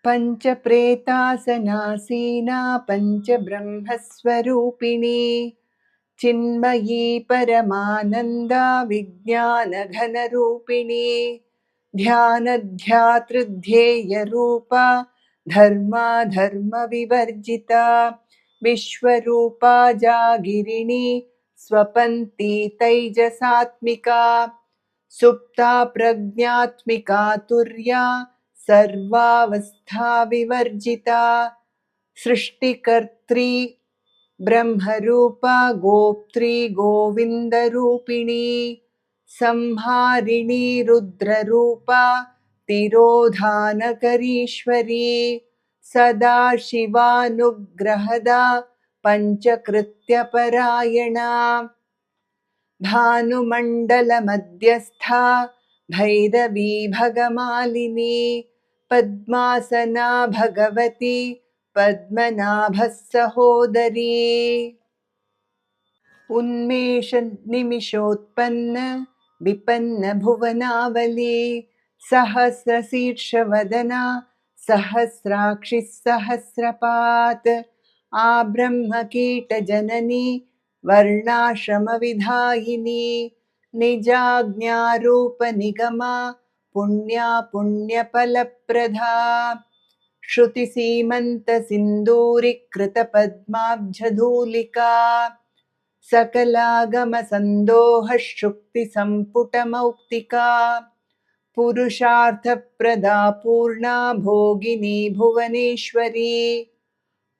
पञ्चप्रेतासनासीना पञ्चब्रह्मस्वरूपिणी चिन्मयी परमानन्दा विज्ञानघनरूपिणी ध्यानध्यातृध्येयरूपा धर्माधर्मविवर्जिता विश्वरूपा जागिरिणी स्वपन्ती तैजसात्मिका सुप्ता प्रज्ञात्मिका तुर्या सर्वावस्था विवर्जिता सृष्टिकर्त्री ब्रह्मरूपा गोप्त्री गोविन्दरूपिणी संहारिणी रुद्ररूपा तिरोधानकरीश्वरी सदाशिवानुग्रहदा पञ्चकृत्यपरायणा भानुमण्डलमध्यस्था भैरवी भगमालिनी पद्मासना भगवती पद्मनाभः सहोदरी उन्मेष निमिषोत्पन्न विपन्न भुवनावली सहस्रशीर्षवदना सहस्राक्षिः सहस्रपात् आब्रह्मकीटजननी वर्णाश्रमविधायिनी निजाज्ञारूपनिगमा पुण्या पुण्यफलप्रदा श्रुतिसीमन्तसिन्दूरीकृतपद्माब्जधूलिका सकलागमसन्दोहशुक्तिसम्पुटमौक्तिका पुरुषार्थप्रदा पूर्णा भोगिनी भुवनेश्वरी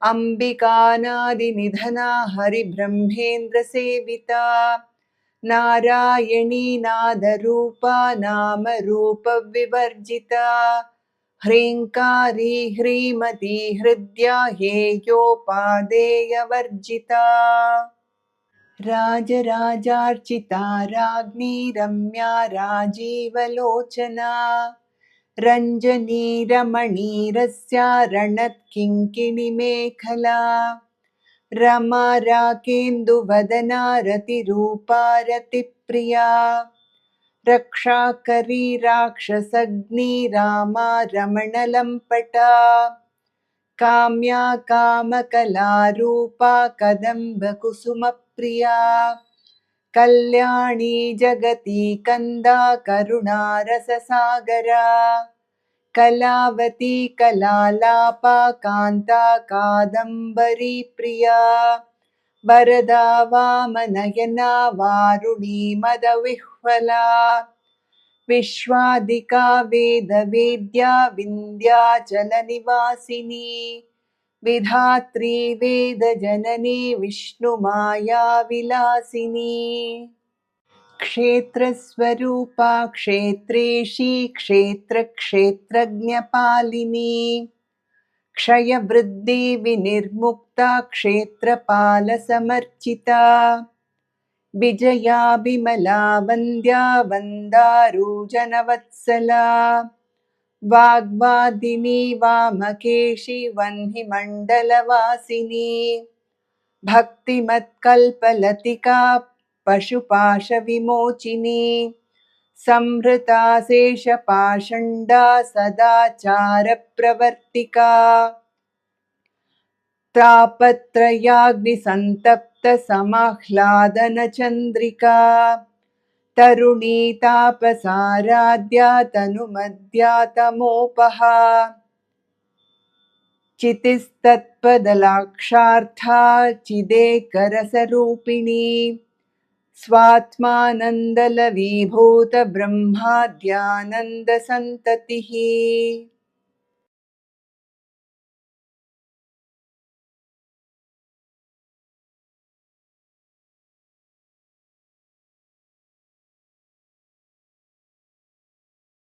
अम्बिकानादिनिधना हरिब्रह्मेन्द्रसेविता नारायणी नादरूपा नामरूपविवर्जिता ह्रीङ्कारी ह्रीमती हृद्या हेयोपादेयवर्जिता राजराजार्चिता राज्ञी रम्या राजीवलोचना रञ्जनी रमणीरस्या रणत्किङ्किणिमेखला रमा राकेन्दुवदना रतिरूपा रतिप्रिया रक्षाकरी राक्षसग्नी रामा रमणलम्पटा काम्या कामकलारूपा कदम्बकुसुमप्रिया कल्याणी जगती कन्दा करुणारससागरा कलावती कलालापा कान्ता कादम्बरी प्रिया वरदा वामनयना वारुणी मदविह्वला विश्वादिका वेदवेद्या विन्ध्याचलनिवासिनी विधात्री वेदजननी विष्णुमाया विलासिनी क्षेत्रस्वरूपा क्षेत्रेशी क्षेत्रक्षेत्रज्ञपालिनी क्षयवृद्धि विनिर्मुक्ता क्षेत्रपालसमर्चिता विजया विमला वन्द्या वन्दारूजनवत्सला वाग्वादिनी वामकेशी वह्निमण्डलवासिनी भक्तिमत्कल्पलतिका पशुपाशविमोचिनी संहृता शेषपाषण्डा सदाचारप्रवर्तिका तापत्रयाग्निसन्तप्तसमाह्लादनचन्द्रिका तरुणी तापसाराध्या तनुमद्या तमोपहा चितिस्तत्पदलाक्षार्था चिदेकरसरूपिणी स्वात्मानन्दलवीभूतब्रह्माद्यानन्दसन्ततिः